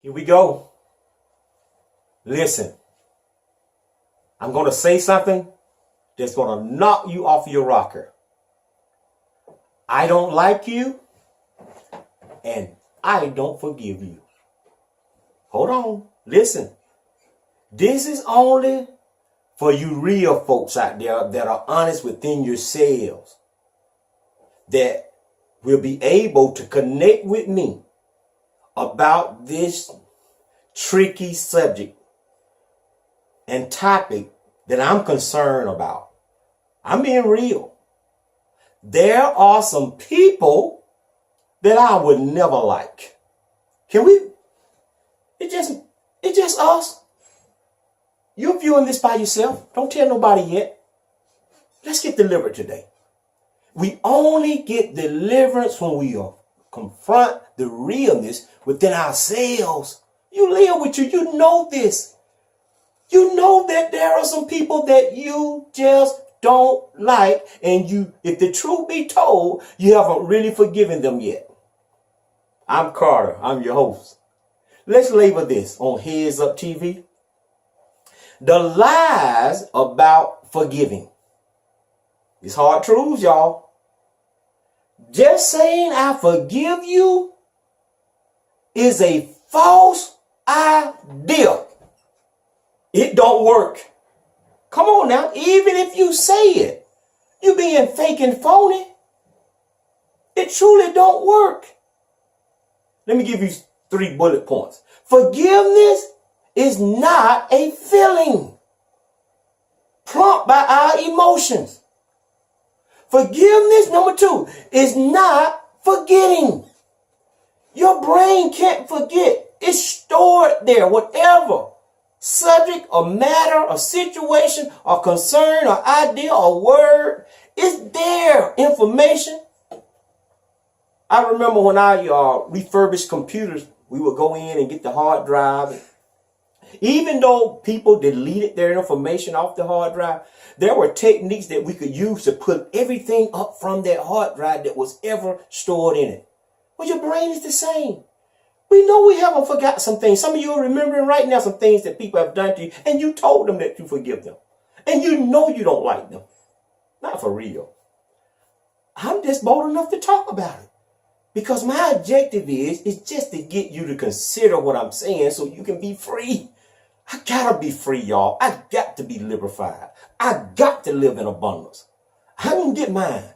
Here we go. Listen, I'm going to say something that's going to knock you off your rocker. I don't like you, and I don't forgive you. Hold on. Listen. This is only for you real folks out there that are honest within yourselves, that will be able to connect with me about this tricky subject and topic that I'm concerned about. I'm being real. There are some people that I would never like. Can we? It's just us. You're viewing this by yourself. Don't tell nobody yet. Let's get delivered today. We only get deliverance when we confront the realness within ourselves. You live with you. You know this. You know that there are some people that you just don't like. And you, if the truth be told, you haven't really forgiven them yet. I'm Carter. I'm your host. Let's label this on Heads Up TV. The lies about forgiving. It's hard truths, y'all. Just saying I forgive you is a false idea. It don't work. Come on now. Even if you say it, you being fake and phony. It truly don't work. Let me give you 3 bullet points. Forgiveness is not a feeling prompted by our emotions. Forgiveness, number 2, is not forgetting. Your brain can't forget. It's stored there. Whatever subject or matter or situation or concern or idea or word is there. Information. I remember when I refurbished computers, we would go in and get the hard drive. Even though people deleted their information off the hard drive, there were techniques that we could use to put everything up from that hard drive that was ever stored in it. Well, your brain is the same. We know we haven't forgotten some things. Some of you are remembering right now some things that people have done to you, and you told them that you forgive them. And you know you don't like them. Not for real. I'm just bold enough to talk about it. Because my objective is just to get you to consider what I'm saying so you can be free. I gotta be free, y'all. I got to be liberfied. I got to live in abundance. I'm gonna get mine.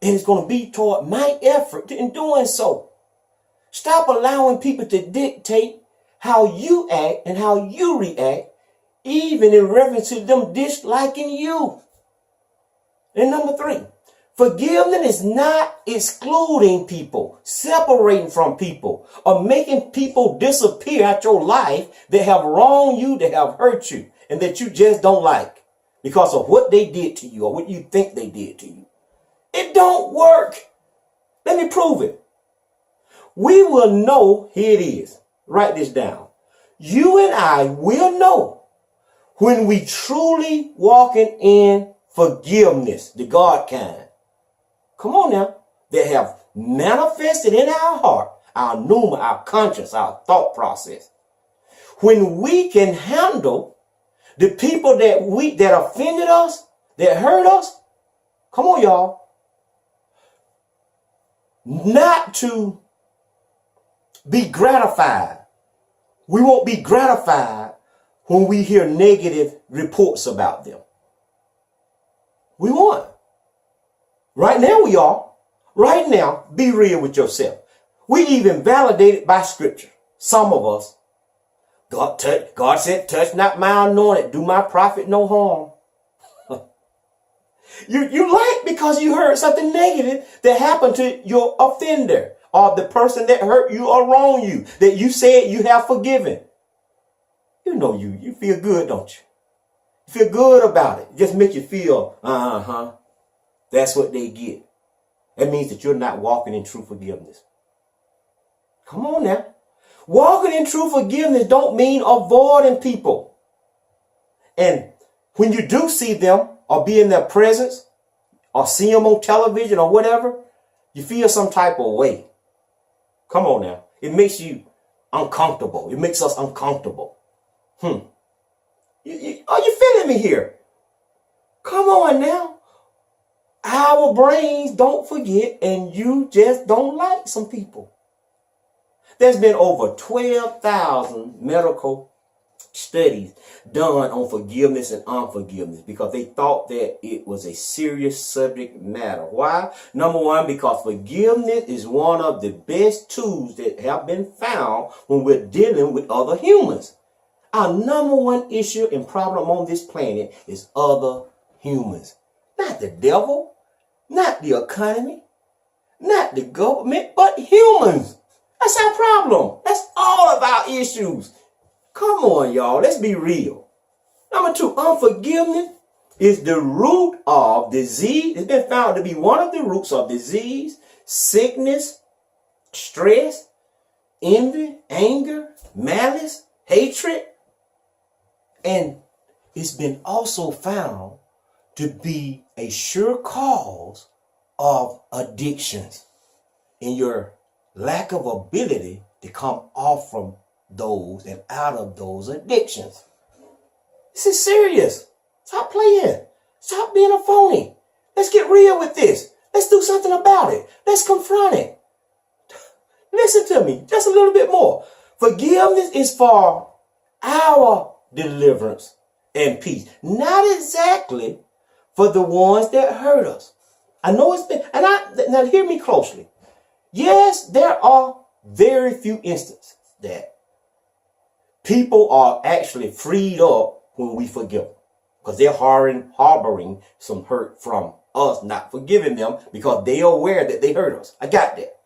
And it's gonna be toward my effort in doing so. Stop allowing people to dictate how you act and how you react, even in reference to them disliking you. And number 3, forgiveness is not excluding people, separating from people, or making people disappear out your life that have wronged you, that have hurt you, and that you just don't like because of what they did to you or what you think they did to you. It don't work. Let me prove it. We will know, here it is. Write this down. You and I will know when we truly walking in forgiveness, the God kind. Come on now. That have manifested in our heart, our pneuma, our conscience, our thought process. When we can handle the people that offended us, that hurt us, come on, y'all. Not to be gratified. We won't be gratified when we hear negative reports about them. We won't. Right now we are. Right now, be real with yourself. We even validate it by scripture. Some of us. God said, touch not my anointed, do my prophet no harm. You like because you heard something negative that happened to your offender or the person that hurt you or wronged you, that you said you have forgiven. You know you feel good, don't you? You feel good about it. It just makes you feel, that's what they get. That means that you're not walking in true forgiveness. Come on now. Walking in true forgiveness don't mean avoiding people. And when you do see them or be in their presence or see them on television or whatever, you feel some type of way. Come on now. It makes you uncomfortable. It makes us uncomfortable. Are you feeling me here? Come on now. Our brains don't forget, and you just don't like some people. There's been over 12,000 medical studies done on forgiveness and unforgiveness because they thought that it was a serious subject matter. Why? Number one, because forgiveness is one of the best tools that have been found when we're dealing with other humans. Our number one issue and problem on this planet is other humans. Not the devil, not the economy, not the government, but humans. That's our problem. That's all of our issues. Come on, y'all. Let's be real. Number two, unforgiveness is the root of disease. It's been found to be one of the roots of disease, sickness, stress, envy, anger, malice, hatred. And it's been also found to be a sure cause of addictions and your lack of ability to come off from those and out of those addictions. This is serious. Stop playing. Stop being a phony. Let's get real with this. Let's do something about it. Let's confront it. Listen to me just a little bit more. Forgiveness is for our deliverance and peace, not exactly for the ones that hurt us. I know it's been, now hear me closely. Yes, there are very few instances that people are actually freed up when we forgive them because they're harboring some hurt from us not forgiving them because they are aware that they hurt us. I got that.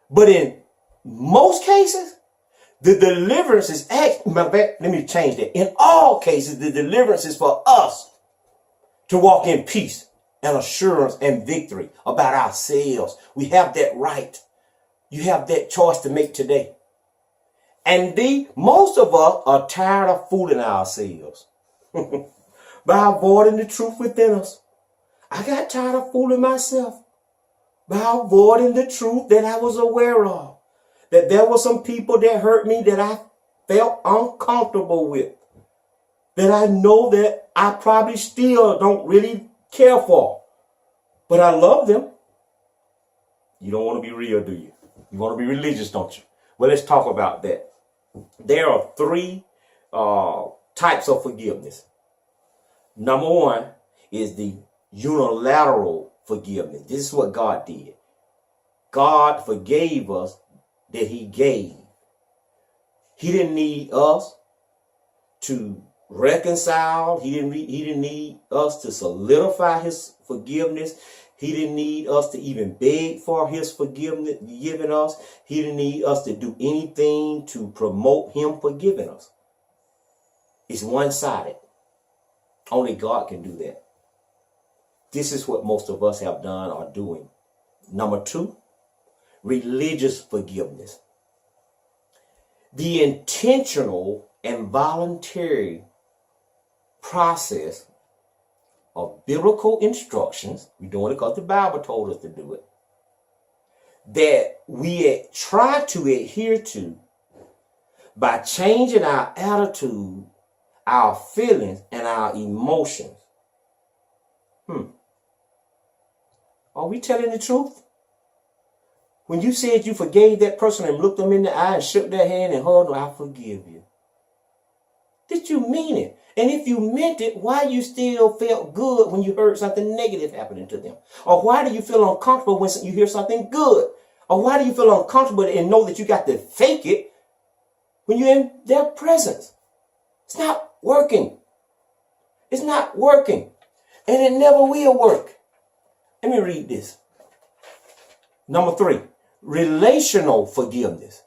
But in most cases, the deliverance is let me change that. In all cases, the deliverance is for us to walk in peace and assurance and victory about ourselves. We have that right. You have that choice to make today. And most of us are tired of fooling ourselves by avoiding the truth within us. I got tired of fooling myself by avoiding the truth that I was aware of. That there were some people that hurt me that I felt uncomfortable with. That I know that I probably still don't really care for. But I love them. You don't want to be real, do you? You want to be religious, don't you? Well, let's talk about that. There are three types of forgiveness. Number one is the unilateral forgiveness. This is what God did. God forgave us that he gave. He didn't need us to reconcile. He didn't need us to solidify his forgiveness. He didn't need us to even beg for his forgiveness given us. He didn't need us to do anything to promote him forgiving us. It's one-sided. Only God can do that. This is what most of us have done or are doing. Number two, religious forgiveness. The intentional and voluntary process of biblical instructions, we're doing it because the Bible told us to do it, that we try to adhere to by changing our attitude, our feelings, and our emotions. Are we telling the truth? When you said you forgave that person and looked them in the eye and shook their hand and hugged them, I forgive you. Did you mean it? And if you meant it, why you still felt good when you heard something negative happening to them? Or why do you feel uncomfortable when you hear something good? Or why do you feel uncomfortable and know that you got to fake it when you're in their presence? It's not working. It's not working. And it never will work. Let me read this. Number three, relational forgiveness.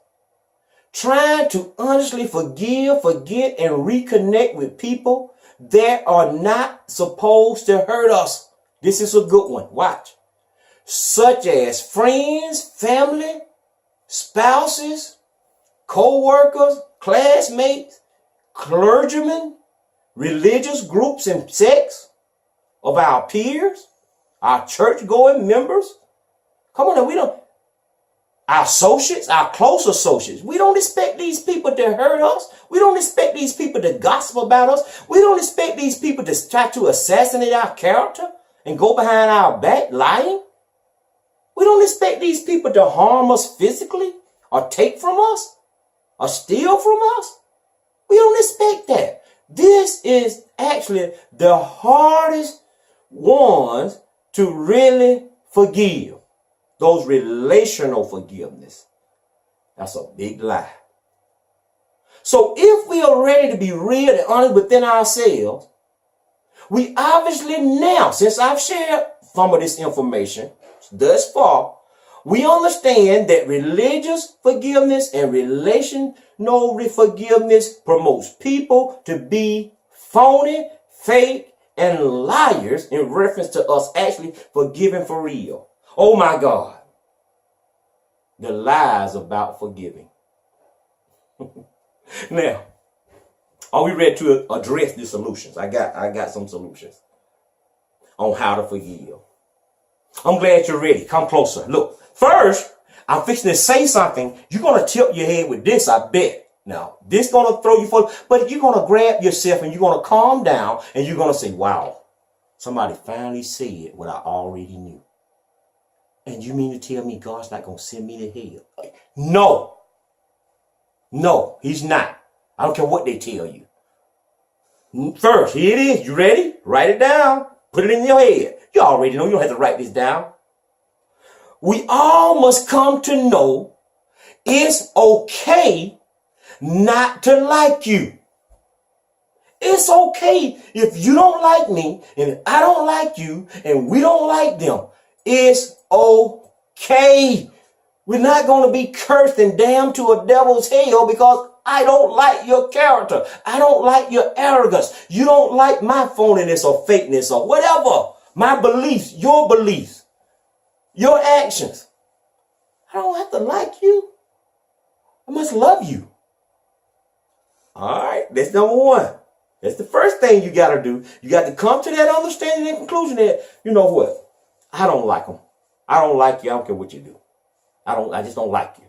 Trying to honestly forgive, forget, and reconnect with people that are not supposed to hurt us. This is a good one. Watch. Such as friends, family, spouses, co-workers, classmates, clergymen, religious groups and sects of our peers, our church-going members. Come on now, our associates, our close associates. We don't expect these people to hurt us. We don't expect these people to gossip about us. We don't expect these people to try to assassinate our character and go behind our back lying. We don't expect these people to harm us physically or take from us or steal from us. We don't expect that. This is actually the hardest ones to really forgive. Those relational forgiveness. That's a big lie. So if we are ready to be real and honest within ourselves, we obviously now, since I've shared some of this information thus far, we understand that religious forgiveness and relational forgiveness promotes people to be phony, fake, and liars in reference to us actually forgiving for real. Oh my God. The lies about forgiving. Now, are we ready to address the solutions? I got some solutions on how to forgive. I'm glad you're ready. Come closer. Look, first, I'm fixing to say something. You're going to tilt your head with this, I bet. Now, this going to throw you for, but you're going to grab yourself and you're going to calm down and you're going to say, wow, somebody finally said what I already knew. And you mean to tell me God's not going to send me to hell? No. No, he's not. I don't care what they tell you. First, here it is. You ready? Write it down. Put it in your head. You already know. You don't have to write this down. We all must come to know it's okay not to like you. It's okay if you don't like me and I don't like you and we don't like them. It's okay. We're not going to be cursed and damned to a devil's hell because I don't like your character. I don't like your arrogance. You don't like my phoniness or fakeness or whatever. My beliefs, your actions. I don't have to like you. I must love you. All right, that's number one. That's the first thing you got to do. You got to come to that understanding and conclusion that, you know what? I don't like them. I don't like you. I don't care what you do. I just don't like you.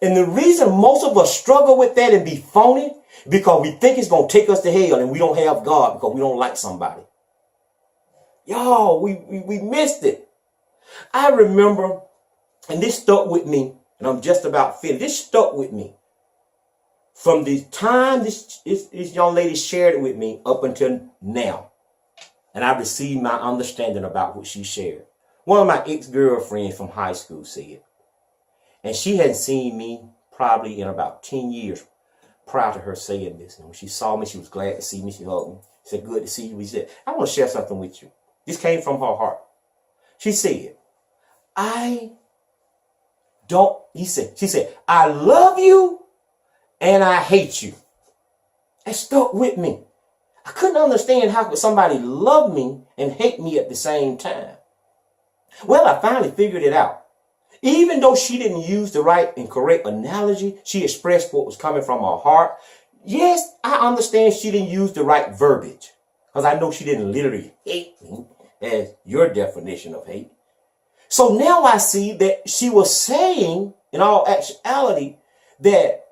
And the reason most of us struggle with that and be phony, because we think it's going to take us to hell and we don't have God because we don't like somebody. Y'all, we missed it. I remember, and this stuck with me, and I'm just about finished. This stuck with me from the time this young lady shared it with me up until now. And I received my understanding about what she shared. One of my ex-girlfriends from high school said, and she hadn't seen me probably in about 10 years prior to her saying this. And when she saw me, she was glad to see me. She hugged me. She said, good to see you. She said, I want to share something with you. This came from her heart. She said, she said, I love you and I hate you. That stuck with me. I couldn't understand how could somebody love me and hate me at the same time. Well, I finally figured it out. Even though she didn't use the right and correct analogy, she expressed what was coming from her heart. Yes, I understand she didn't use the right verbiage, because I know she didn't literally hate me as your definition of hate. So now I see that she was saying, in all actuality, that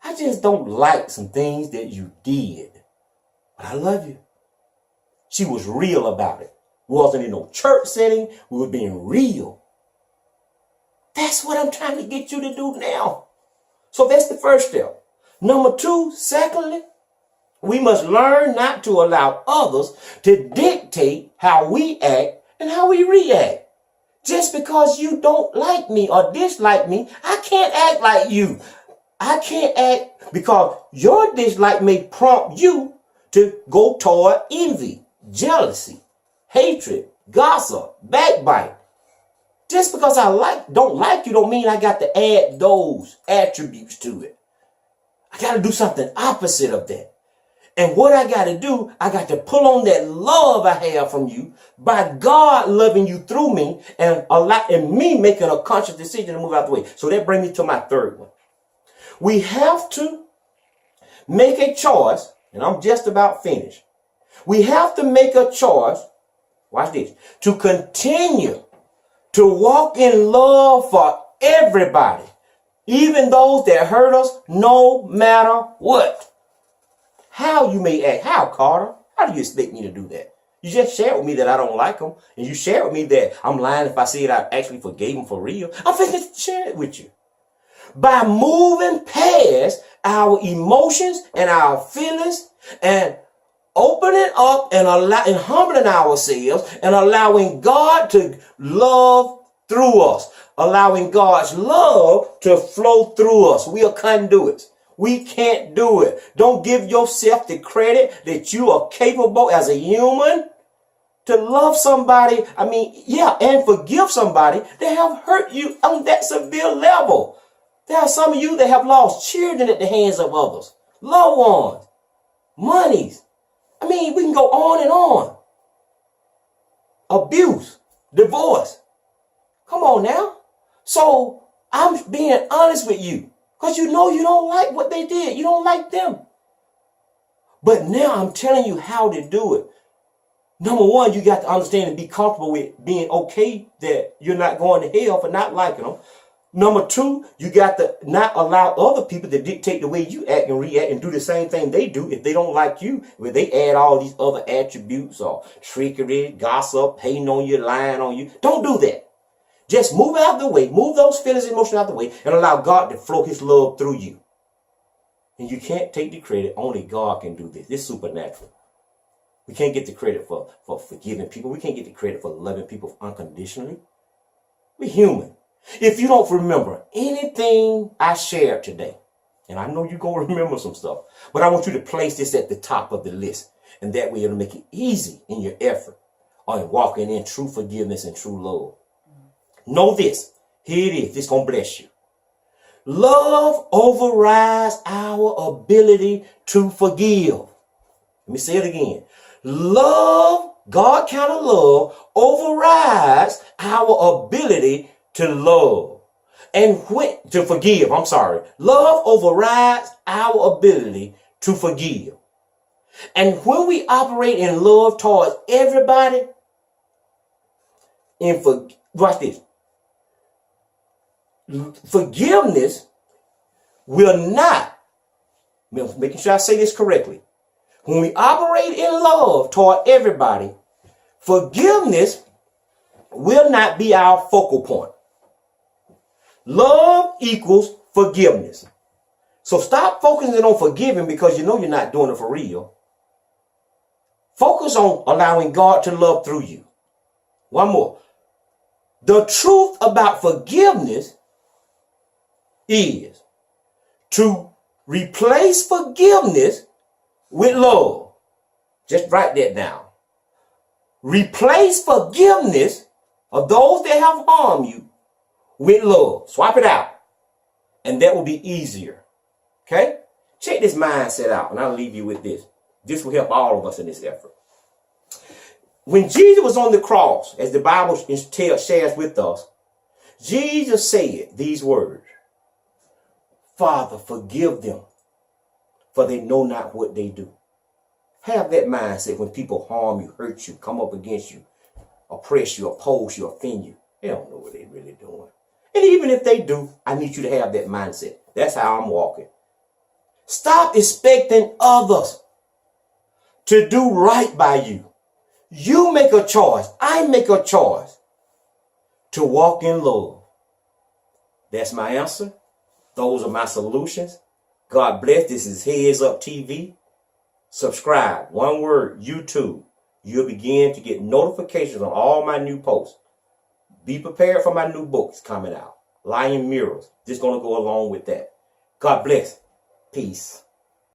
I just don't like some things that you did, but I love you. She was real about it. Wasn't in no church setting. We were being real. That's what I'm trying to get you to do now. So that's the first step. Number two, secondly, we must learn not to allow others to dictate how we act and how we react. Just because you don't like me or dislike me, I can't act like you. I can't act because your dislike may prompt you to go toward envy, jealousy, hatred, gossip, backbite. Just because I don't like you don't mean I got to add those attributes to it. I got to do something opposite of that. And what I got to do, I got to pull on that love I have from you by God loving you through me and me making a conscious decision to move out the way. So that brings me to my third one. We have to make a choice, and I'm just about finished. We have to make a choice, watch this, to continue to walk in love for everybody, even those that hurt us, no matter what. How you may act. How, Carter? How do you expect me to do that? You just shared with me that I don't like them. And you shared with me that I'm lying if I said I actually forgave them for real. I'm finna share it with you. By moving past our emotions and our feelings and opening up and humbling ourselves and allowing God to love through us. Allowing God's love to flow through us. We are conduits. We can't do it. Don't give yourself the credit that you are capable as a human to love somebody. And forgive somebody that have hurt you on that severe level. There are some of you that have lost children at the hands of others, loved ones, monies. We can go on and on. Abuse, divorce. Come on now. So I'm being honest with you. Because you know you don't like what they did. You don't like them. But now I'm telling you how to do it. Number one, you got to understand and be comfortable with being okay that you're not going to hell for not liking them. Number two, you got to not allow other people to dictate the way you act and react and do the same thing they do if they don't like you. Where they add all these other attributes or trickery, gossip, hating on you, lying on you. Don't do that. Just move it out the way. Move those feelings and emotions out the way and allow God to flow his love through you. And you can't take the credit. Only God can do this. This is supernatural. We can't get the credit for forgiving people. We can't get the credit for loving people unconditionally. We're human. If you don't remember anything I shared today, and I know you're going to remember some stuff, but I want you to place this at the top of the list. And that way it'll make it easy in your effort on walking in true forgiveness and true love. Know this. Here it is. This is going to bless you. Love overrides our ability to forgive. Let me say it again. Love, God kind of love, overrides our ability to love. And to forgive. Love overrides our ability to forgive. And when we operate in love towards everybody, watch this. Forgiveness will not, making sure I say this correctly. When we operate in love toward everybody, forgiveness will not be our focal point. Love equals forgiveness. So stop focusing on forgiving because you know you're not doing it for real. Focus on allowing God to love through you. One more. The truth about forgiveness is to replace forgiveness with love. Just write that down. Replace forgiveness of those that have harmed you with love. Swap it out. And that will be easier. Okay? Check this mindset out and I'll leave you with this. This will help all of us in this effort. When Jesus was on the cross, as the Bible shares with us, Jesus said these words. Father, forgive them, for they know not what they do. Have that mindset when people harm you, hurt you, come up against you, oppress you, oppose you, offend you. They don't know what they're really doing. And even if they do, I need you to have that mindset. That's how I'm walking. Stop expecting others to do right by you. You make a choice. I make a choice to walk in love. That's my answer. Those are my solutions. God bless. This is Heads Up TV. Subscribe. One word, YouTube. You'll begin to get notifications on all my new posts. Be prepared for my new books coming out. Lion Mirrors. Just going to go along with that. God bless. Peace.